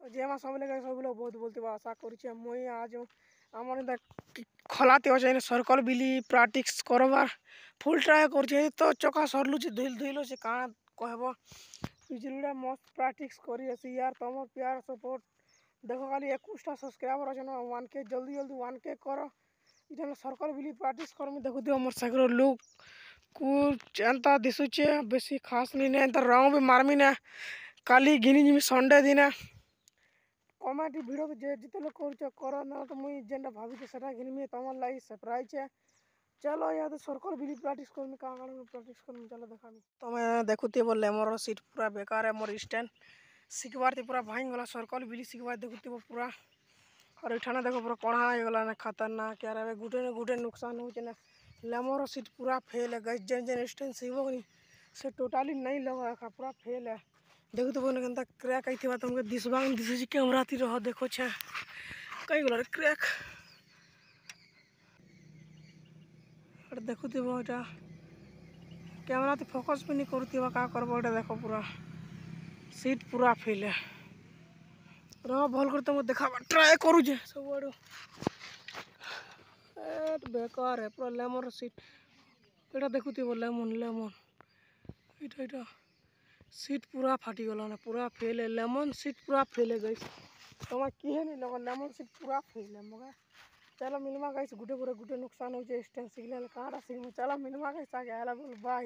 जे मा सब लगे सब लोग बहुत बोलते आशा करुचे मुई आज आमर खलाते अच्छे सर्कल बिली प्राक्टिस करवार फुल ट्राए कर तो चका सरलुचे धुलुचे काଣା कहब पिछलुड़ा मस्त प्राक्टिस करी यार तुम प्यार सपोर्ट देखो खाली 21टा सब्सक्राइबर अच्छे 1K जल्दी जल्दी 1K कर इधर सर्कल बिली प्राक्टिस कर देखुद मोर सागर लुक कुछ एंता दिशुचे बेसी खास नहीं एंता रंग भी मारमी ना काली घिनी जिमी संडे दिन कमेंट वीडियो जे जिते लोग कर ना तो मुई जेनटा भाभी सेटा घिनमी तुम लगी सरप्राइज है। चलो यार सर्कल बिली प्राक्टिस करमी प्राक्टिस करमी चलो देखा तुम देखुते बोले मोर सीट पूरा बेकार है मोर स्टैंड शिखबार पूरा भांग गला सर्कल बिली शिखबार देखुते पूरा और इठाने देखो पूरा कणा हो गला ना खतरनाक यार गुटे न गुटे नुकसान हो ना लेमोर सीट पूरा फेल है गैस जेन जेन स्टैंड शिखब से टोटाली नहीं लगा पूरा फेल है देखो तो बोले केनता क्रैक आई थी तुमके दिसबा दिशुची कैमरा ती रह देखो छे कई गला रे क्रैक और देखुते एटा कैमरा ती फोकस भी नहीं करुवा का करब एटा देखो पूरा सीट पूरा फेल है रह भल कर तुमको देखा ट्राए करूचे सब आड़ू बेकार है पूरा लेमन सीट एटा देखुते लेमन लेमन इटा सीट पूरा फाटी गला ना पूरा फेल है लेमन सीट पूरा फेल है गैस तुम किए नहीं लगा लेमन सीट पूरा फेल है मगर चलो मिलवा गैस गुटे पूरा गुटे नुकसान हो स्टैंड सिग्नल कहाँ सिग्नल चलो मिलवा गैस आगे आला बोल बाय।